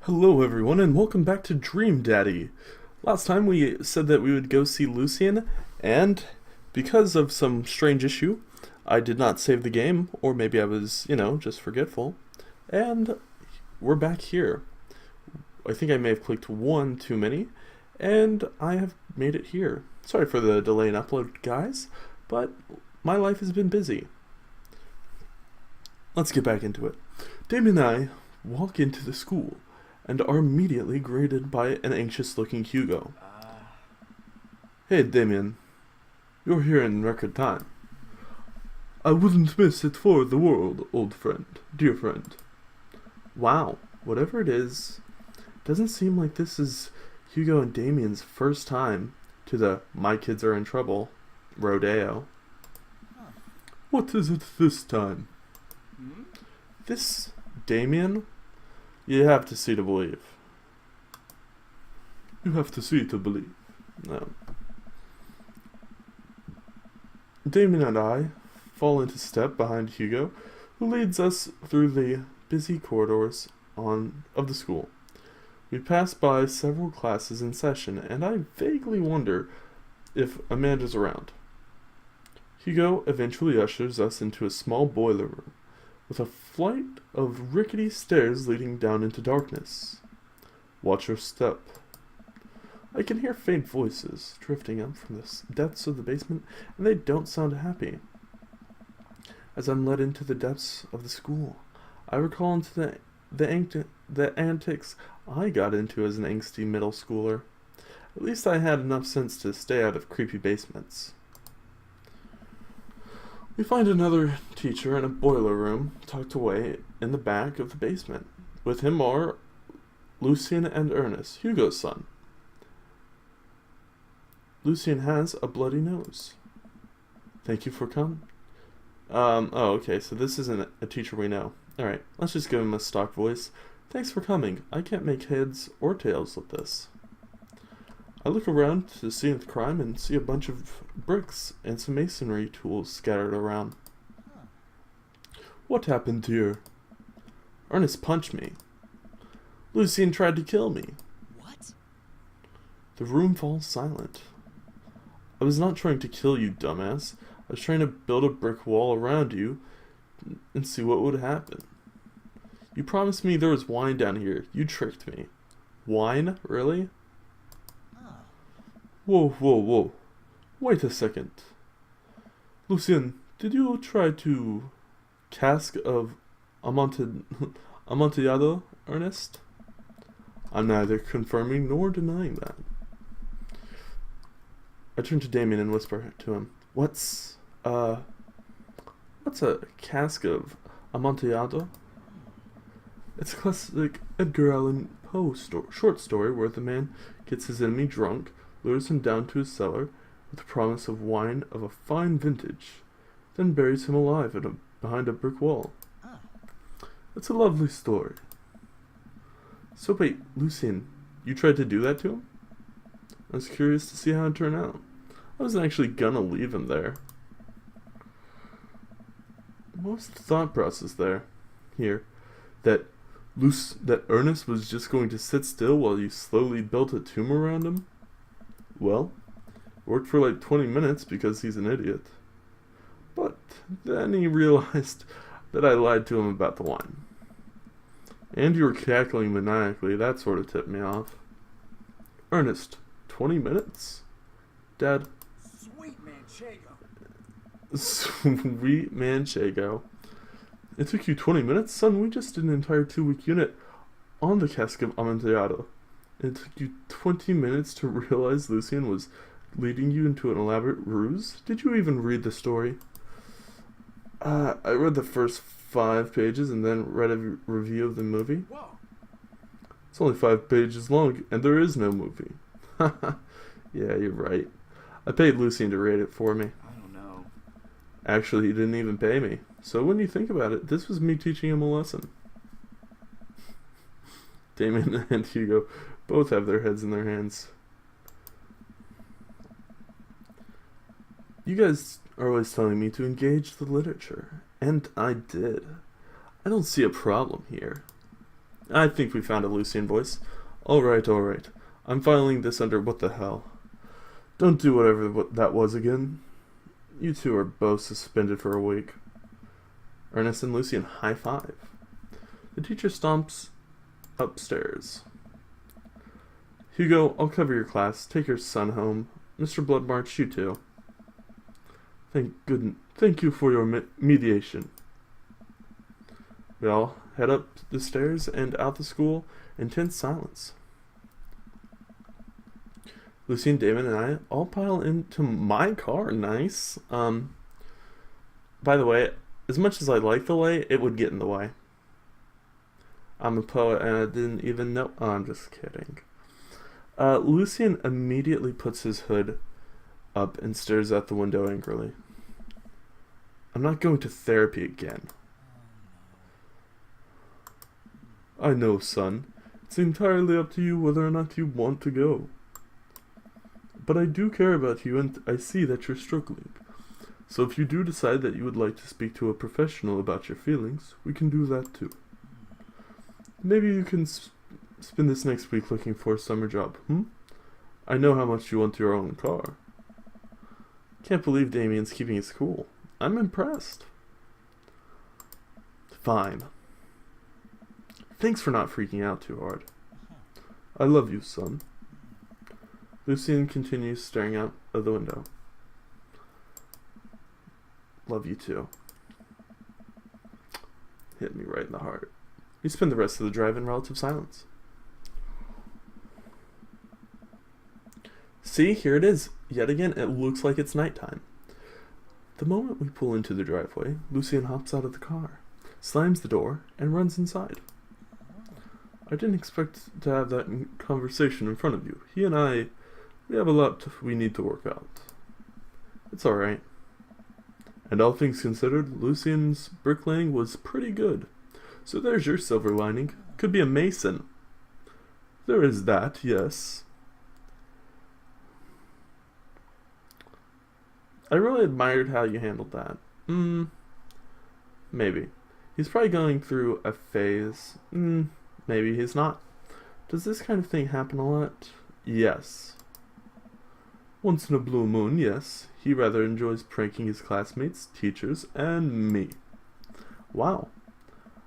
Hello everyone and welcome back to Dream Daddy. Last time we said that we would go see Lucian, and because of some strange issue, I did not save the game, or maybe I was, just forgetful. And we're back here. I think I may have clicked one too many, and I have made it here. Sorry for the delay in upload, guys, but my life has been busy. Let's get back into it. Damien and I walk into the school and are immediately greeted by an anxious-looking Hugo. Hey, Damien. You're here in record time. I wouldn't miss it for the world, old friend, dear friend. Wow, whatever it is, doesn't seem like this is Hugo and Damien's first time to the My Kids Are in Trouble rodeo. What is it this time? This Damien? You have to see to believe. You have to see to believe. No. Damien and I fall into step behind Hugo, who leads us through the busy corridors of the school. We pass by several classes in session, and I vaguely wonder if Amanda's around. Hugo eventually ushers us into a small boiler room, with a flight of rickety stairs leading down into darkness. Watch your step. I can hear faint voices drifting up from the depths of the basement, and they don't sound happy. As I'm led into the depths of the school, I recall into the antics I got into as an angsty middle schooler. At least I had enough sense to stay out of creepy basements. We find another teacher in a boiler room, tucked away in the back of the basement. With him are Lucian and Ernest, Hugo's son. Lucian has a bloody nose. Thank you for coming. Okay, so this isn't a teacher we know. Alright, let's just give him a stock voice. Thanks for coming. I can't make heads or tails with this. I look around to the scene of the crime and see a bunch of bricks and some masonry tools scattered around. What happened here? Ernest punched me. Lucian tried to kill me. What? The room falls silent. I was not trying to kill you, dumbass. I was trying to build a brick wall around you and see what would happen. You promised me there was wine down here. You tricked me. Wine? Really? Whoa. Wait a second. Lucian, did you try to cask of Amontillado, Ernest? I'm neither confirming nor denying that. I turn to Damien and whisper to him, What's a cask of Amontillado? It's a classic Edgar Allan Poe short story where the man gets his enemy drunk, lures him down to his cellar with the promise of wine of a fine vintage, then buries him alive behind a brick wall. It's a lovely story. So wait, Lucian, you tried to do that to him? I was curious to see how it turned out. I wasn't actually gonna leave him there. What was the thought process here? That Ernest was just going to sit still while you slowly built a tomb around him? Well, it worked for like 20 minutes because he's an idiot. But then he realized that I lied to him about the wine. And you were cackling maniacally, that sort of tipped me off. Ernest, 20 minutes? Dad? Sweet manchego. Sweet manchego. It took you 20 minutes? Son, we just did an entire 2-week unit on the cask of Amontillado. It took you 20 minutes to realize Lucian was leading you into an elaborate ruse? Did you even read the story? I read the first 5 pages and then read a review of the movie. Whoa. It's only 5 pages long, and there is no movie. Yeah, you're right. I paid Lucian to rate it for me. I don't know. Actually, he didn't even pay me. So when you think about it, this was me teaching him a lesson. Damien and Hugo both have their heads in their hands. You guys are always telling me to engage the literature, and I did. I don't see a problem here. I think we found a Lucian voice. Alright, alright. I'm filing this under what the hell. Don't do whatever that was again. You two are both suspended for a week. Ernest and Lucian high five. The teacher stomps upstairs. Hugo, I'll cover your class. Take your son home. Mr. Bloodmarch, you too. Thank you for your mediation. We all head up the stairs and out the school in tense silence. Lucian, Damon, and I all pile into my car. Nice. By the way, as much as I like the light, it would get in the way. I'm a poet and I didn't even know. Oh, I'm just kidding. Lucian immediately puts his hood up and stares out the window angrily. I'm not going to therapy again. I know, son. It's entirely up to you whether or not you want to go. But I do care about you and I see that you're struggling. So if you do decide that you would like to speak to a professional about your feelings, we can do that too. Maybe you can spend this next week looking for a summer job, I know how much you want your own car. Can't believe Damien's keeping his cool. I'm impressed. Fine. Thanks for not freaking out too hard. I love you, son. Lucian continues staring out of the window. Love you too. Hit me right in the heart. We spend the rest of the drive in relative silence. See, here it is. Yet again, it looks like it's nighttime. The moment we pull into the driveway, Lucian hops out of the car, slams the door, and runs inside. I didn't expect to have that conversation in front of you. He and I, we have a lot we need to work out. It's alright. And all things considered, Lucian's bricklaying was pretty good. So there's your silver lining. Could be a mason. There is that, yes. I really admired how you handled that. Maybe. He's probably going through a phase. Maybe he's not. Does this kind of thing happen a lot? Yes. Once in a blue moon, yes. He rather enjoys pranking his classmates, teachers, and me. Wow.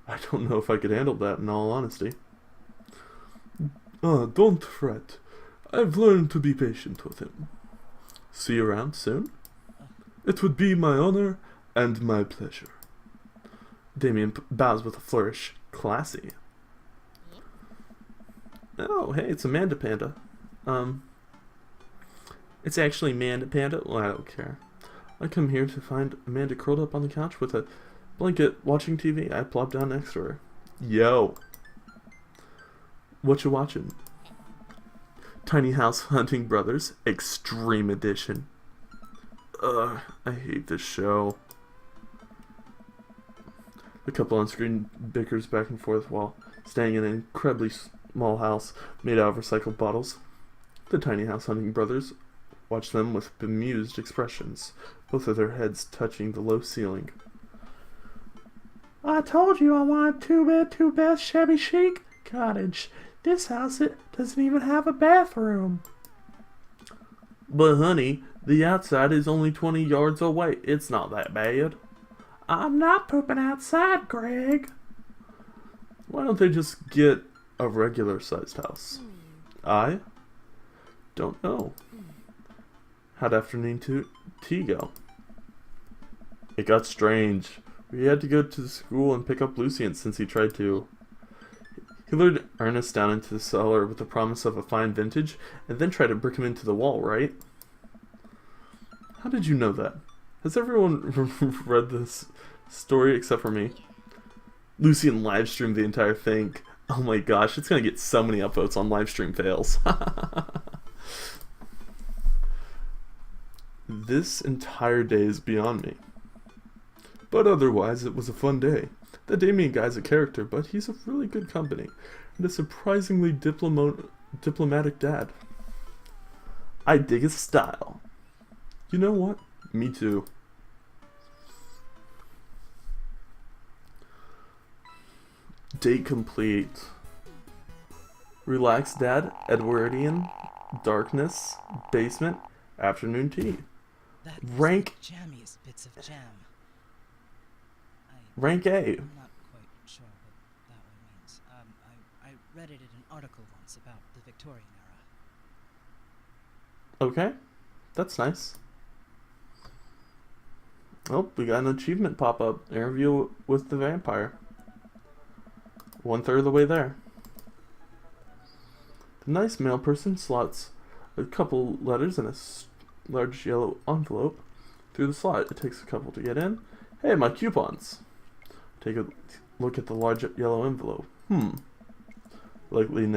I don't know if I could handle that in all honesty. Don't fret. I've learned to be patient with him. See you around soon? It would be my honor and my pleasure. Damien bows with a flourish. Classy. Oh, hey, it's Amanda Panda. It's actually Amanda Panda. Well, I don't care. I come here to find Amanda curled up on the couch with a blanket watching TV. I plop down next to her. Yo. What you watching? Tiny House Hunting Brothers Extreme Edition. Ugh, I hate this show. The couple on screen bickers back and forth while staying in an incredibly small house made out of recycled bottles. The Tiny House Hunting Brothers watch them with bemused expressions, both of their heads touching the low ceiling. I told you I wanted 2-bed, 2-bath, shabby chic cottage. This house, it doesn't even have a bathroom. But honey, the outside is only 20 yards away. It's not that bad. I'm not pooping outside, Greg. Why don't they just get a regular sized house? I don't know. How'd afternoon tea go? It got strange. We had to go to the school and pick up Lucian since he tried to. He lured Ernest down into the cellar with the promise of a fine vintage and then tried to brick him into the wall, right? How did you know that? Has everyone read this story except for me? Lucian livestreamed the entire thing. Oh my gosh, it's gonna get so many upvotes on livestream fails. This entire day is beyond me. But otherwise, it was a fun day. The Damien guy's a character, but he's a really good company, and a surprisingly diplomatic dad. I dig his style. You know what? Me too. Date complete. Relax, Dad. Edwardian. Darkness. Basement. Afternoon tea. That is Rank- the jammiest bits of jam. Rank A. I'm not quite sure what that one means. I read it in an article once about the Victorian era. Okay. That's nice. Oh, we got an achievement pop up. Interview with the vampire. 1/3 of the way there. The nice mail person slots a couple letters in a large yellow envelope through the slot. It takes a couple to get in. Hey, my coupons. Take a look at the large yellow envelope. Likely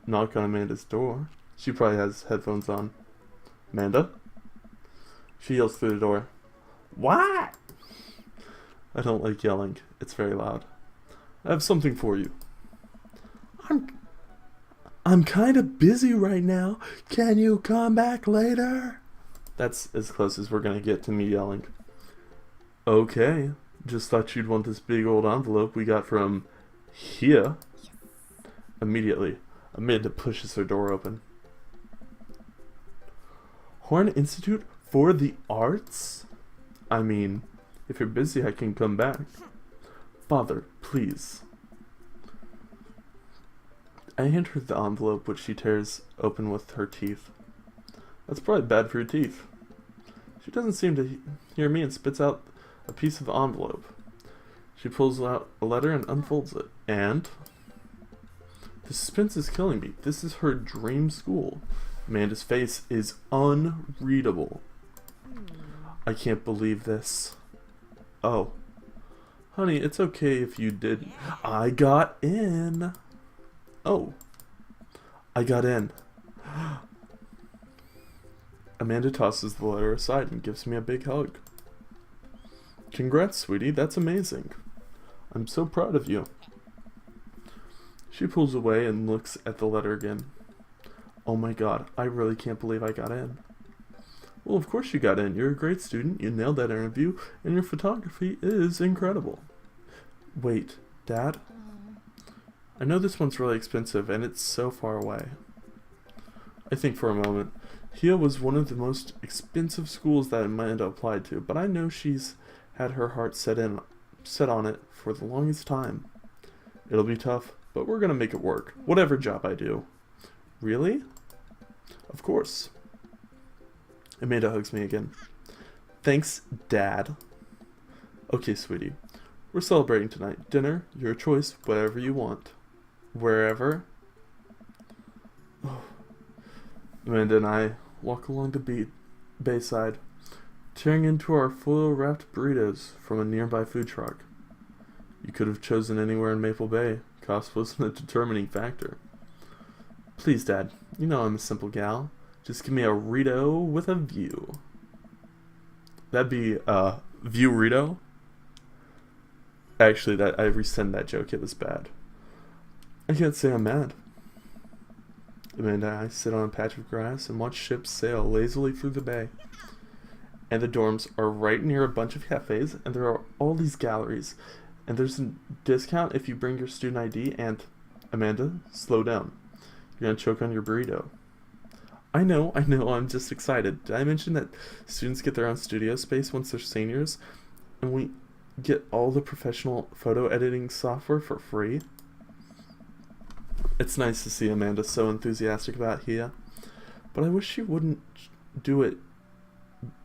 knock on Amanda's door. She probably has headphones on. Amanda? She yells through the door. What? I don't like yelling. It's very loud. I have something for you. I'm kind of busy right now. Can you come back later? That's as close as we're gonna get to me yelling. Okay. Just thought you'd want this big old envelope we got from here. Immediately, Amanda pushes her door open. Horn Institute for the Arts? I mean, if you're busy, I can come back. Father, please. I hand her the envelope, which she tears open with her teeth. That's probably bad for your teeth. She doesn't seem to hear me and spits out a piece of the envelope. She pulls out a letter and unfolds it. And the suspense is killing me. This is her dream school. Amanda's face is unreadable. I can't believe this. Oh. Honey, it's okay if you did. I got in. Oh. I got in. Amanda tosses the letter aside and gives me a big hug. Congrats, sweetie. That's amazing. I'm so proud of you. She pulls away and looks at the letter again. Oh my god, I really can't believe I got in. Well, of course you got in. You're a great student, you nailed that interview, and your photography is incredible. Wait, Dad? I know this one's really expensive, and it's so far away. I think for a moment. Hia was one of the most expensive schools that Amanda applied to, but I know she's had her heart set on it for the longest time. It'll be tough, but we're gonna make it work, whatever job I do. Really? Of course. Amanda hugs me again. Thanks, Dad. Okay, sweetie. We're celebrating tonight. Dinner, your choice, whatever you want. Wherever. Oh. Amanda and I walk along the bayside, tearing into our foil-wrapped burritos from a nearby food truck. You could have chosen anywhere in Maple Bay. Cost wasn't a determining factor. Please, Dad. You know I'm a simple gal. Just give me a Rito with a view. That'd be view Rito. Actually, I rescind that joke. It was bad. I can't say I'm mad. Amanda and I sit on a patch of grass and watch ships sail lazily through the bay. And the dorms are right near a bunch of cafes, and there are all these galleries. And there's a discount if you bring your student ID, and... Amanda, slow down. You're gonna choke on your burrito. I know, I'm just excited. Did I mention that students get their own studio space once they're seniors? And we get all the professional photo editing software for free? It's nice to see Amanda so enthusiastic about Hia, but I wish she wouldn't do it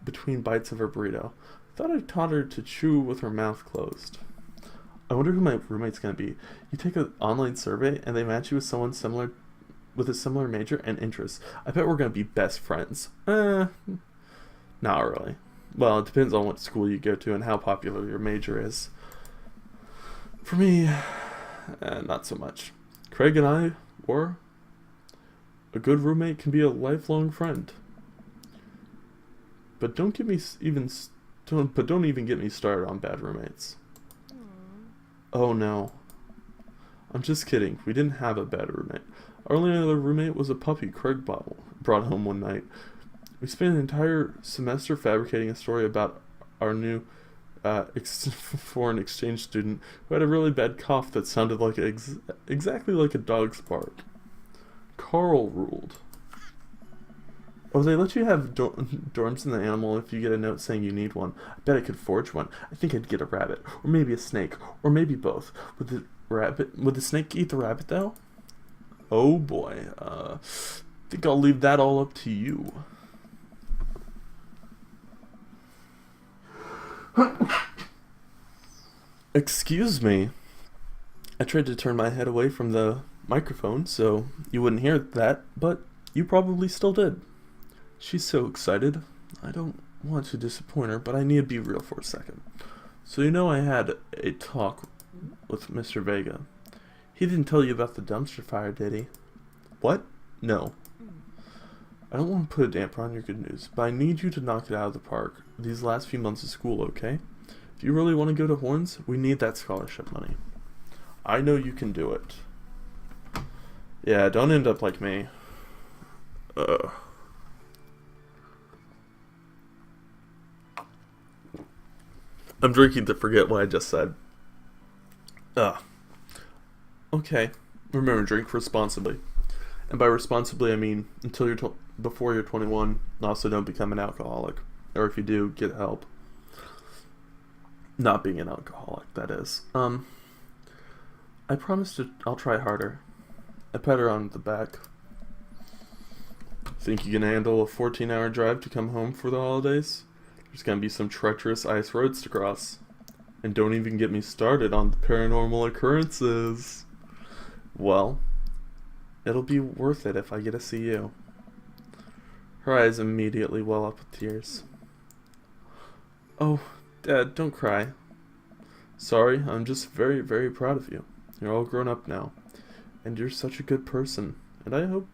between bites of her burrito. I thought I taught her to chew with her mouth closed. I wonder who my roommate's gonna be. You take an online survey and they match you with someone with a similar major and interests. I bet we're gonna be best friends. Not really. Well, it depends on what school you go to and how popular your major is. For me, not so much. Craig and I were. A good roommate can be a lifelong friend. But don't even get me started on bad roommates. Oh no. I'm just kidding. We didn't have a bad roommate. Our only other roommate was a puppy Craig brought home one night. We spent an entire semester fabricating a story about our new foreign exchange student who had a really bad cough that sounded like exactly like a dog's bark. Carl ruled. Oh, they let you have dorms in the animal if you get a note saying you need one. I bet I could forge one. I think I'd get a rabbit, or maybe a snake, or maybe both. Would the snake eat the rabbit though? Oh boy, think I'll leave that all up to you. Excuse me. I tried to turn my head away from the microphone so you wouldn't hear that, but you probably still did. She's so excited. I don't want to disappoint her, but I need to be real for a second. So you know I had a talk with Mr. Vega. He didn't tell you about the dumpster fire, did he? What? No. I don't want to put a damper on your good news, but I need you to knock it out of the park these last few months of school, okay? If you really want to go to Horns, we need that scholarship money. I know you can do it. Yeah, don't end up like me. I'm drinking to forget what I just said. Okay. Remember, drink responsibly. And by responsibly, I mean until you're before you're 21. Also, don't become an alcoholic. Or if you do, get help. Not being an alcoholic, that is. I promise I'll try harder. I pat her on the back. Think you can handle a 14-hour drive to come home for the holidays? There's gonna be some treacherous ice roads to cross. And don't even get me started on the paranormal occurrences. Well, it'll be worth it if I get to see you. Her eyes immediately well up with tears. Oh, Dad, don't cry. Sorry, I'm just very, very proud of you. You're all grown up now. And you're such a good person. And I hope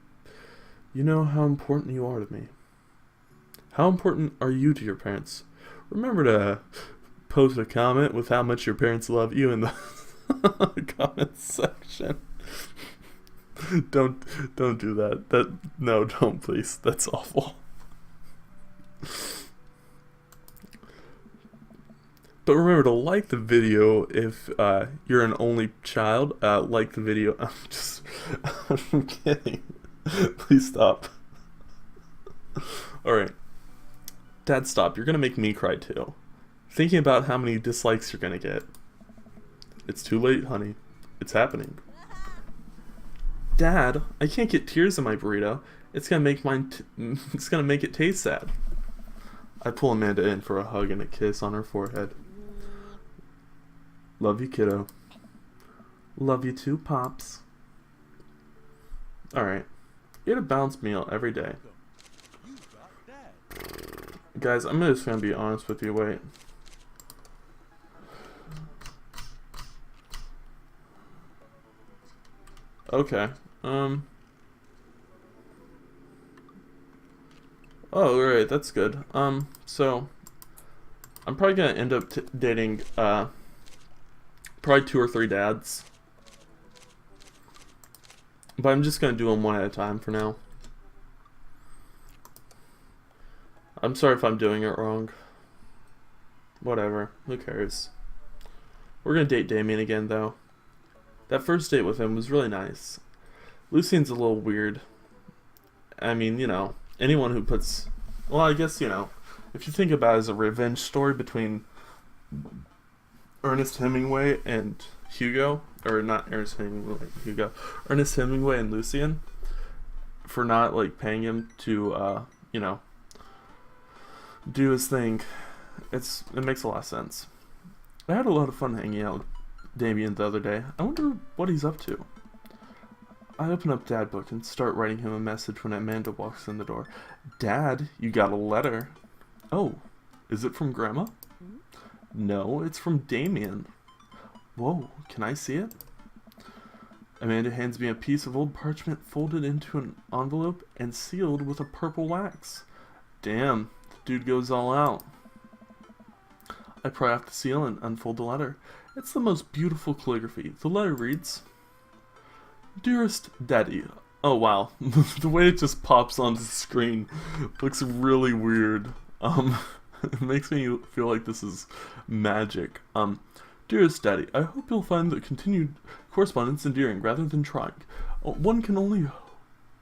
you know how important you are to me. How important are you to your parents? Remember to post a comment with how much your parents love you in the comment section. Don't do that. No, don't please. That's awful. But remember to like the video if you're an only child. Like the video. I'm kidding. Please stop. Alright. Dad, stop. You're gonna make me cry too. Thinking about how many dislikes you're gonna get. It's too late, honey. It's happening. Dad, I can't get tears in my burrito. It's gonna make it's gonna make it taste sad. I pull Amanda in for a hug and a kiss on her forehead. Love you, kiddo. Love you too, Pops. Alright. Eat a balanced meal every day. Guys, I'm just gonna be honest with you. Wait. Okay. Oh, right, that's good. So I'm probably gonna end up dating probably 2 or 3 dads, but I'm just gonna do them one at a time for now. I'm sorry if I'm doing it wrong. Whatever, who cares? We're gonna date Damien again though. That first date with him was really nice. Lucian's a little weird. I mean, you know, anyone who puts... Well, I guess, you know, if you think about it as a revenge story between Ernest Hemingway and Hugo, or not Ernest Hemingway, Hugo, Ernest Hemingway and Lucian, for not, like, paying him to, you know, do his thing, it makes a lot of sense. I had a lot of fun hanging out with Damien the other day. I wonder what he's up to. I open up Dad Book and start writing him a message when Amanda walks in the door. Dad, you got a letter. Oh, is it from Grandma? No, it's from Damien. Whoa, can I see it? Amanda hands me a piece of old parchment folded into an envelope and sealed with a purple wax. Damn, the dude goes all out. I pry off the seal and unfold the letter. It's the most beautiful calligraphy. The letter reads, Dearest Daddy. Oh wow, the way it just pops onto the screen looks really weird. It makes me feel like this is magic. Dearest Daddy, I hope you'll find the continued correspondence endearing rather than trying. One can only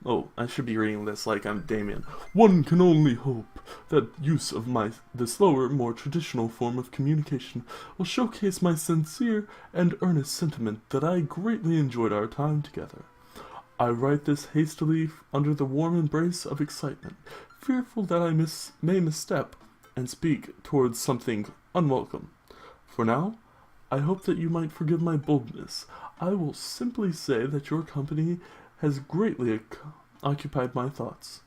Oh, I should be reading this like I'm Damien. One can only hope that use of the slower, more traditional form of communication will showcase my sincere and earnest sentiment that I greatly enjoyed our time together. I write this hastily under the warm embrace of excitement, fearful that I may misstep and speak towards something unwelcome. For now, I hope that you might forgive my boldness. I will simply say that your company has greatly occupied my thoughts.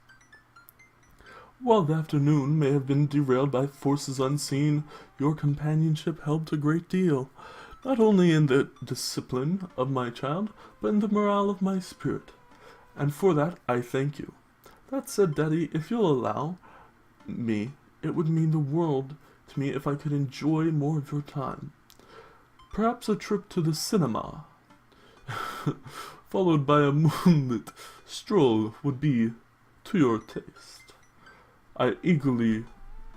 While the afternoon may have been derailed by forces unseen, your companionship helped a great deal, not only in the discipline of my child, but in the morale of my spirit. And for that, I thank you. That said, Daddy, if you'll allow me, it would mean the world to me if I could enjoy more of your time. Perhaps a trip to the cinema, followed by a moonlit stroll, would be to your taste. I eagerly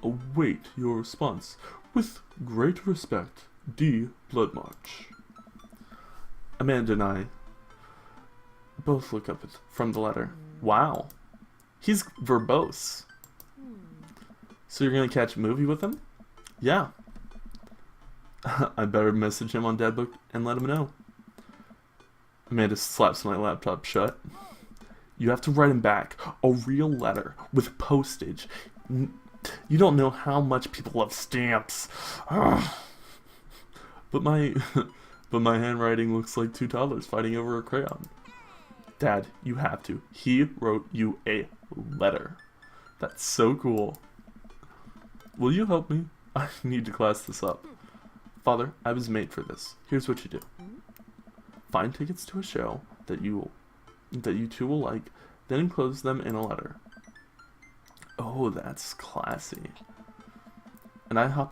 await your response. With great respect, D. Bloodmarch. Amanda and I both look up from the letter. Wow. He's verbose. So you're gonna catch a movie with him? Yeah. I better message him on Dadbook and let him know. Amanda slaps my laptop shut. You have to write him back a real letter with postage. You don't know how much people love stamps. Ugh. But my handwriting looks like two toddlers fighting over a crayon. Dad, you have to. He wrote you a letter. That's so cool. Will you help me? I need to class this up. Father, I was made for this. Here's what you do. Find tickets to a show that you two will like, then enclose them in a letter. Oh, that's classy. Amanda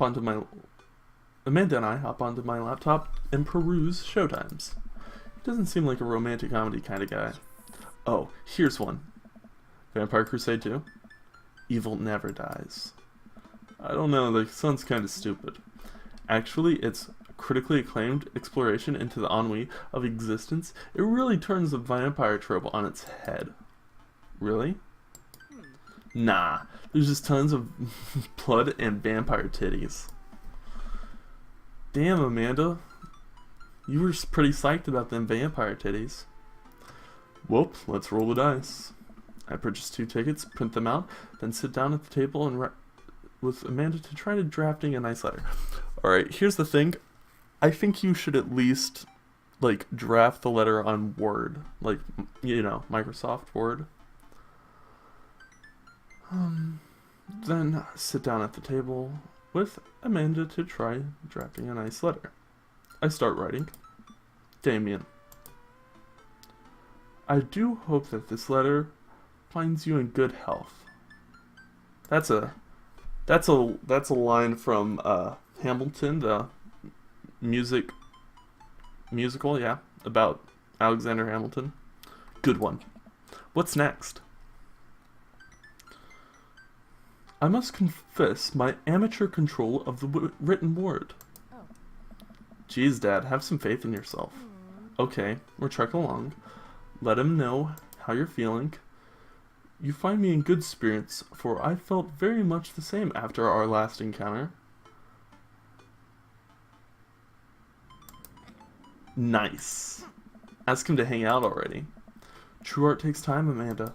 and I hop onto my laptop and peruse showtimes. He doesn't seem like a romantic comedy kind of guy. Oh, here's one. Vampire Crusade 2? Evil Never Dies. I don't know, that sounds kind of stupid. Actually, it's a critically acclaimed exploration into the ennui of existence. It really turns the vampire trope on its head. Really? Nah, there's just tons of blood and vampire titties. Damn, Amanda. You were pretty psyched about them vampire titties. Whoop, let's roll the dice. I purchase 2 tickets, print them out, then sit down at the table and with Amanda to try to drafting a nice letter. Alright, here's the thing. I think you should at least, like, draft the letter on Word. Like, you know, Microsoft Word. Then sit down at the table with Amanda to try drafting a nice letter. I start writing. Damien. I do hope that this letter finds you in good health. That's a line from Hamilton, the musical, yeah, about Alexander Hamilton. Good one. What's next? I must confess my amateur control of the written word. Oh. Geez, Dad, have some faith in yourself. Okay, we're trekking along. Let him know how you're feeling. You find me in good spirits, for I felt very much the same after our last encounter. Nice. Ask him to hang out already. True art takes time, Amanda.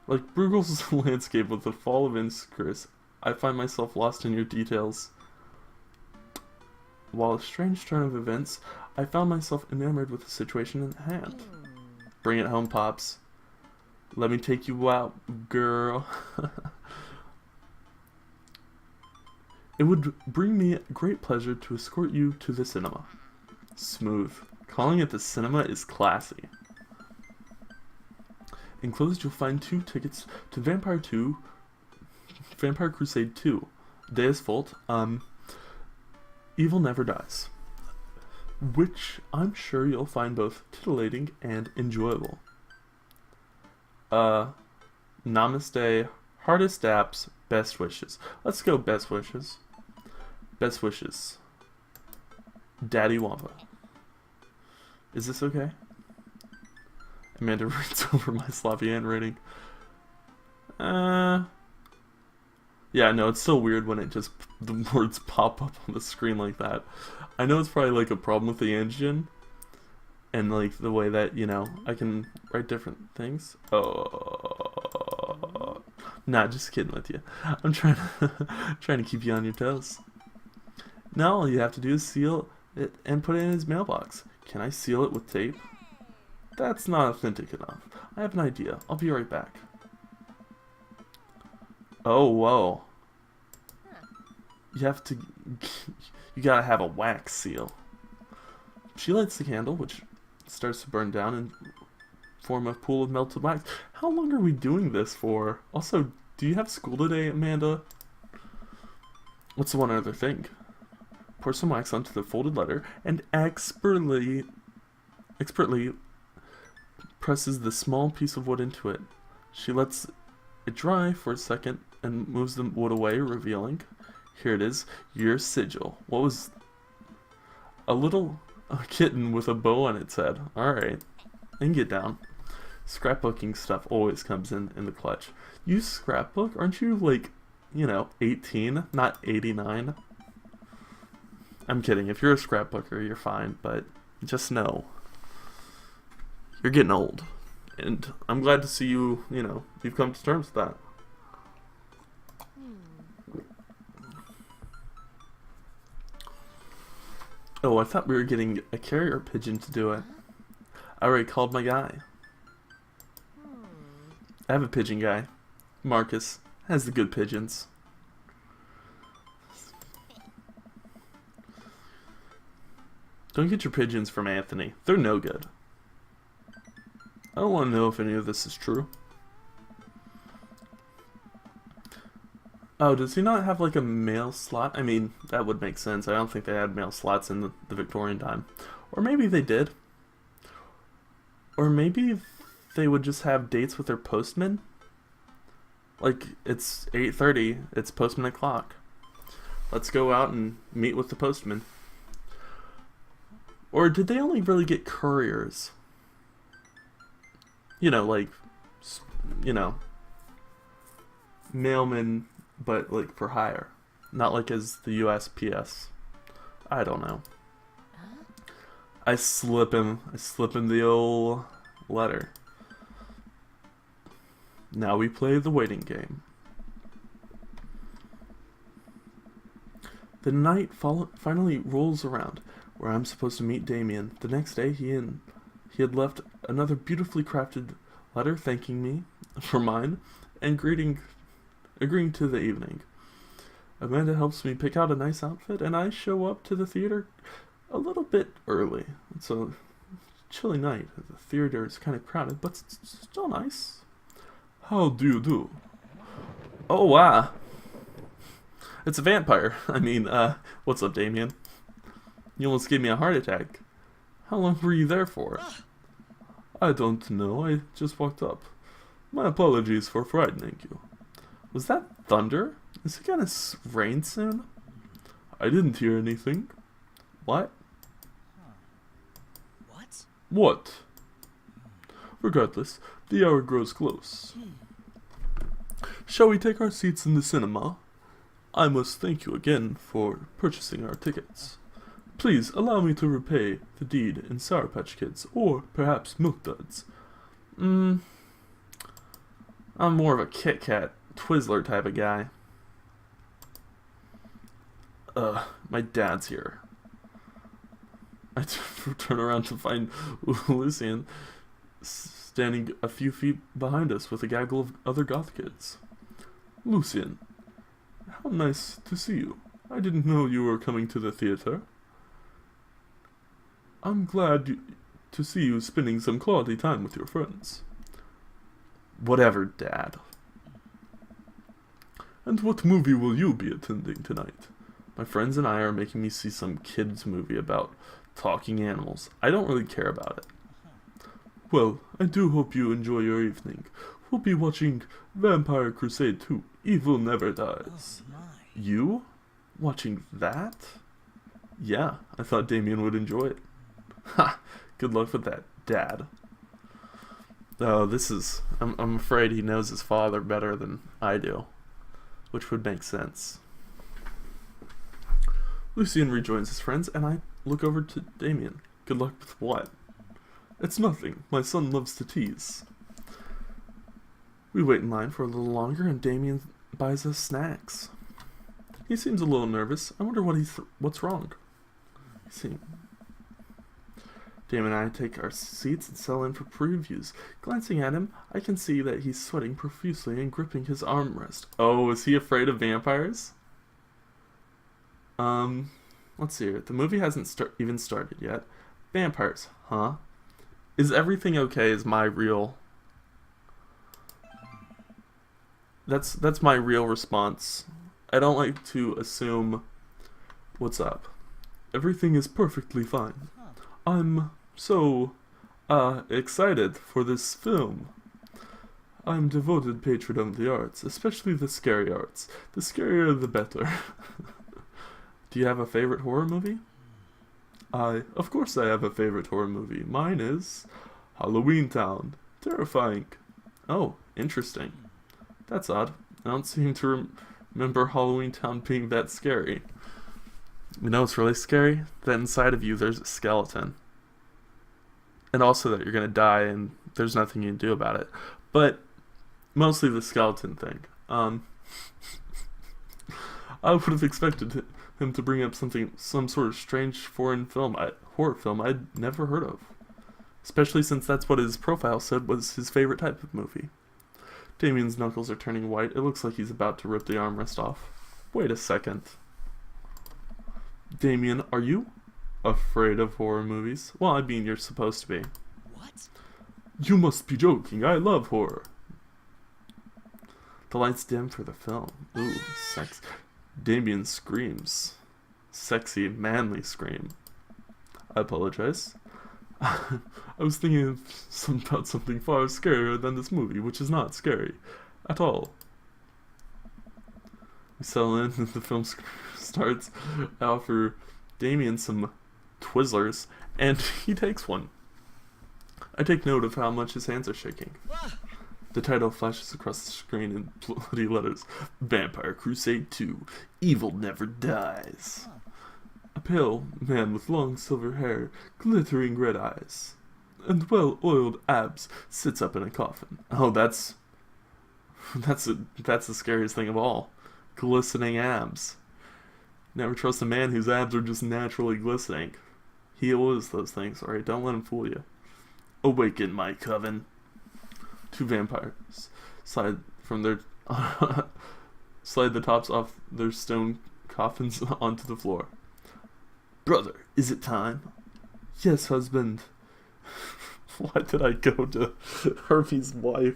Like Bruegel's landscape with the fall of Icarus, I find myself lost in your details. While a strange turn of events, I found myself enamored with the situation in hand. Bring it home, Pops. Let me take you out, girl. It would bring me great pleasure to escort you to the cinema. Smooth. Calling it the cinema is classy. Enclosed, you'll find 2 tickets to Vampire Crusade 2, Deus Vult, Evil Never Dies, which I'm sure you'll find both titillating and enjoyable. Namaste, hardest apps, best wishes. Let's go best wishes. Best wishes. Daddy Wampa. Is this okay? Amanda reads over my sloppy handwriting. Yeah, no, it's so weird when the words pop up on the screen like that. I know it's probably like a problem with the engine and like the way that, I can write different things. Oh, nah, just kidding with you. I'm trying to keep you on your toes. Now all you have to do is seal it and put it in his mailbox. Can I seal it with tape? That's not authentic enough. I have an idea. I'll be right back. Oh, whoa. You gotta have a wax seal. She lights the candle, which starts to burn down and form a pool of melted wax. How long are we doing this for? Also, do you have school today, Amanda? What's the one other thing? Pour some wax onto the folded letter and expertly presses the small piece of wood into it. She lets it dry for a second and moves the wood away, revealing, here it is, your sigil. What was a kitten with a bow on its head. Alright, and get down. Scrapbooking stuff always comes in the clutch. You scrapbook? Aren't you like, 18, not 89? I'm kidding. If you're a scrapbooker, you're fine, but just know you're getting old. And I'm glad to see you, you've come to terms with that. Oh, I thought we were getting a carrier pigeon to do it. I already called my guy. I have a pigeon guy. Marcus has the good pigeons. Don't get your pigeons from Anthony. They're no good. I don't want to know if any of this is true. Oh, does he not have like a mail slot? I mean, that would make sense. I don't think they had mail slots in the Victorian time. Or maybe they did. Or maybe they would just have dates with their postman. Like, it's 8:30, it's postman o'clock. Let's go out and meet with the postman. Or did they only really get couriers? Mailmen, but like for hire. Not like as the USPS. I don't know. I slip him the old letter. Now we play the waiting game. The night finally rolls around, where I'm supposed to meet Damien. The next day, he had left another beautifully crafted letter thanking me for mine and agreeing to the evening. Amanda helps me pick out a nice outfit, and I show up to the theater a little bit early. It's a chilly night. The theater is kind of crowded, but it's still nice. How do you do? Oh, wow. It's a vampire. I mean, what's up, Damien? You almost gave me a heart attack. How long were you there for? I don't know. I just walked up. My apologies for frightening you. Was that thunder? Is it gonna rain soon? I didn't hear anything. What? What? What? Regardless, the hour grows close. Shall we take our seats in the cinema? I must thank you again for purchasing our tickets. Please allow me to repay the deed in Sour Patch Kids, or perhaps Milk Duds. I'm more of a Kit Kat, Twizzler type of guy. My dad's here. I turn around to find Lucian standing a few feet behind us with a gaggle of other goth kids. Lucian, how nice to see you. I didn't know you were coming to the theater. I'm glad to see you spending some quality time with your friends. Whatever, Dad. And what movie will you be attending tonight? My friends and I are making me see some kids movie about talking animals. I don't really care about it. Well, I do hope you enjoy your evening. We'll be watching Vampire Crusade 2, Evil Never Dies. Oh, my. You? Watching that? Yeah, I thought Damien would enjoy it. Ha! Good luck with that, Dad. Oh, I'm afraid he knows his father better than I do, which would make sense. Lucian rejoins his friends, and I look over to Damien. Good luck with what? It's nothing. My son loves to tease. We wait in line for a little longer, and Damien buys us snacks. He seems a little nervous. I wonder what's wrong. Damien and I take our seats and settle in for previews. Glancing at him, I can see that he's sweating profusely and gripping his armrest. Oh, is he afraid of vampires? Let's see here. The movie hasn't even started yet. Vampires, huh? Is everything okay? Is my real... That's my real response. I don't like to assume what's up. Everything is perfectly fine. I'm so excited for this film. I'm devoted patron of the arts, especially the scary arts. The scarier the better. Do you have a favorite horror movie? Of course I have a favorite horror movie. Mine is Halloween Town. Terrifying. Oh, interesting. That's odd. I don't seem to remember Halloween Town being that scary. You know what's really scary? That inside of you there's a skeleton. And also that you're gonna die and there's nothing you can do about it. But mostly the skeleton thing. I would have expected him to bring up some sort of strange foreign horror film I'd never heard of. Especially since that's what his profile said was his favorite type of movie. Damien's knuckles are turning white. It looks like he's about to rip the armrest off. Wait a second. Damien, are you afraid of horror movies? Well, I mean, you're supposed to be. What? You must be joking. I love horror. The lights dim for the film. Ooh, sex. Damien screams. Sexy, manly scream. I apologize. I was thinking about something far scarier than this movie, which is not scary at all. We settle in and the film starts. I offer Damien some Twizzlers, and he takes one. I take note of how much his hands are shaking. The title flashes across the screen in bloody letters. Vampire Crusade 2. Evil Never Dies. A pale man with long silver hair, glittering red eyes, and well-oiled abs sits up in a coffin. Oh, that's the scariest thing of all. Glistening abs. Never trust a man whose abs are just naturally glistening. He is those things, alright? Don't let him fool you. Awaken, my coven. Two vampires slide the tops off their stone coffins onto the floor. Brother, is it time? Yes, husband. Why did I go to Harvey's wife?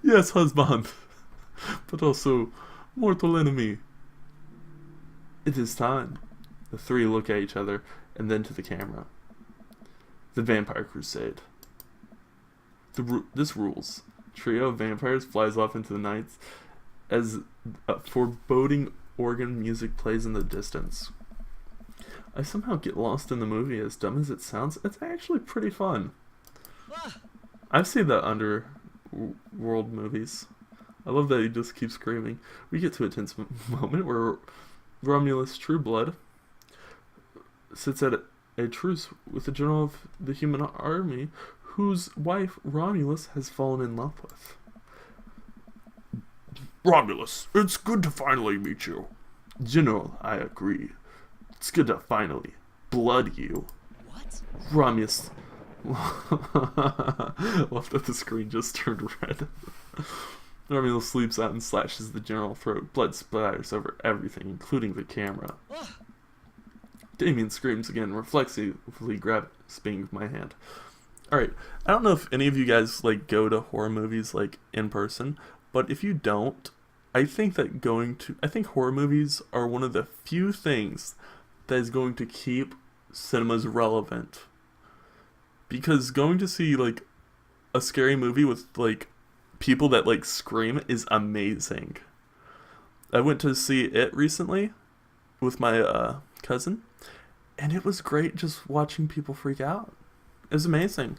Yes, husband. But also, mortal enemy. It is time. The three look at each other and then to the camera. The Vampire Crusade. This rules. Trio of vampires flies off into the night as foreboding organ music plays in the distance. I somehow get lost in the movie. As dumb as it sounds, it's actually pretty fun. I've seen the Underworld movies. I love that he just keeps screaming. We get to a tense moment where Romulus Trueblood sits at a truce with the general of the human army, whose wife Romulus has fallen in love with. Romulus, it's good to finally meet you. General, I agree. It's good to finally blood you. What? Romulus. Left at the screen just turned red. Romulus leaps out and slashes the general's throat. Blood splatters over everything, including the camera. Damien screams again, reflexively grasping my hand. Alright, I don't know if any of you guys go to horror movies in person, but if you don't, I think horror movies are one of the few things that is going to keep cinemas relevant. Because going to see a scary movie with people that scream is amazing. I went to see it recently with my cousin, and it was great just watching people freak out. It was amazing.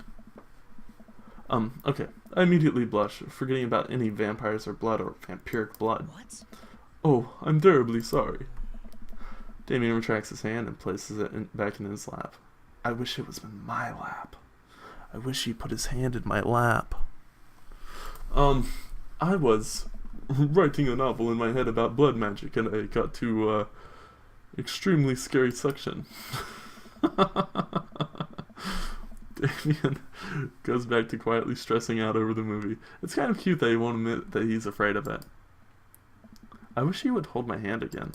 Okay. I immediately blush, forgetting about any vampires or blood or vampiric blood. What? Oh, I'm terribly sorry. Damien retracts his hand and places it back in his lap. I wish it was in my lap. I wish he put his hand in my lap. I was writing a novel in my head about blood magic and I got to, extremely scary section. Damien goes back to quietly stressing out over the movie. It's kind of cute that he won't admit that he's afraid of it. I wish he would hold my hand again.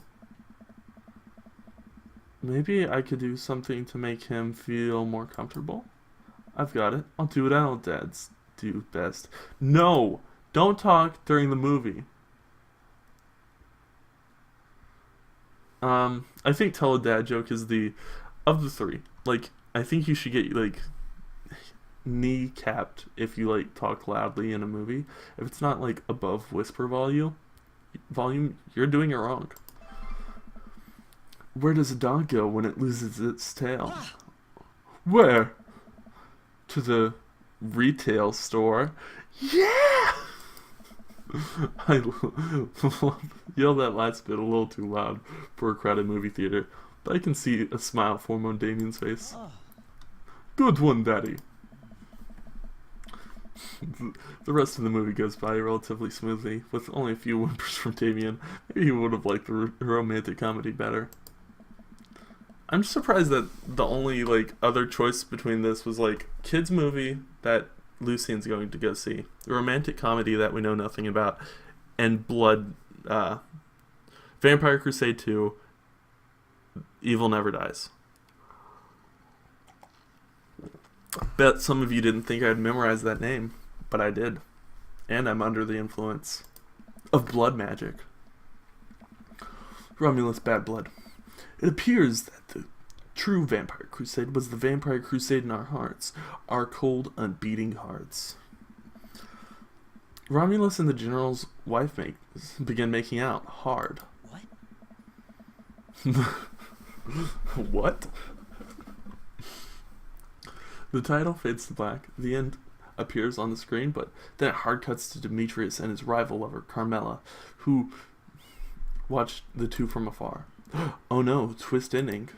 Maybe I could do something to make him feel more comfortable? I've got it. I'll do what adult dads do best. No! Don't talk during the movie. I think tell a dad joke is of the three. Like, I think you should get, like, kneecapped if you, like, talk loudly in a movie. If it's not, like, above whisper volume, you're doing it wrong. Where does a dog go when it loses its tail? Where? To the retail store. Yeah! I yelled that last bit a little too loud for a crowded movie theater, but I can see a smile form on Damien's face. Good one, Daddy. The rest of the movie goes by relatively smoothly, with only a few whimpers from Damien. Maybe he would have liked the romantic comedy better. I'm just surprised that the only, like, other choice between this was, like, kids movie that Lucian's going to go see, the romantic comedy that we know nothing about, and Vampire Crusade 2, Evil Never Dies. Bet some of you didn't think I'd memorize that name, but I did. And I'm under the influence of blood magic. Romulus Bad Blood. It appears that the true Vampire Crusade was the Vampire Crusade in our hearts, our cold, unbeating hearts. Romulus and the general's wife begin making out hard. What? What? The title fades to black. The end appears on the screen, but then it hard cuts to Demetrius and his rival lover, Carmela, who watch the two from afar. Oh no, twist ending.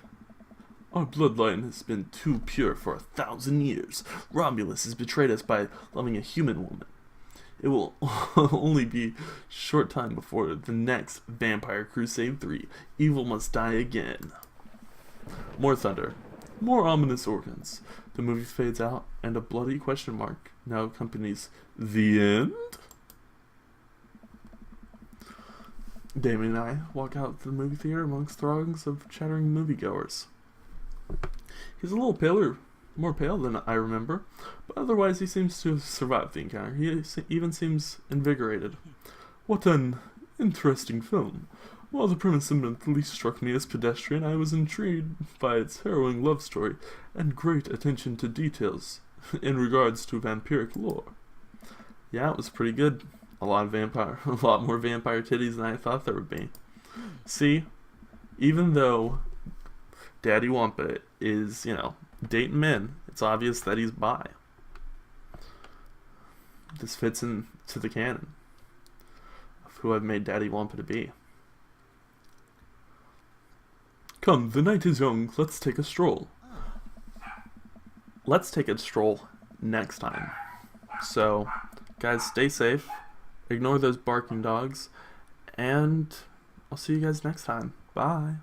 Our bloodline has been too pure for 1,000 years. Romulus has betrayed us by loving a human woman. It will only be a short time before the next Vampire Crusade 3. Evil must die again. More thunder. More ominous organs. The movie fades out, and a bloody question mark now accompanies the end. Damien and I walk out to the movie theater amongst throngs of chattering moviegoers. He's a little more pale than I remember, but otherwise he seems to have survived the encounter. He even seems invigorated. What an interesting film. While the premise immediately struck me as pedestrian, I was intrigued by its harrowing love story and great attention to details in regards to vampiric lore. Yeah, it was pretty good. A lot more vampire titties than I thought there would be. See, even though Daddy Wampa is, dating men, it's obvious that he's bi. This fits into the canon of who I've made Daddy Wampa to be. Come, the night is young, let's take a stroll. Let's take a stroll next time. So, guys, stay safe. Ignore those barking dogs. And I'll see you guys next time. Bye.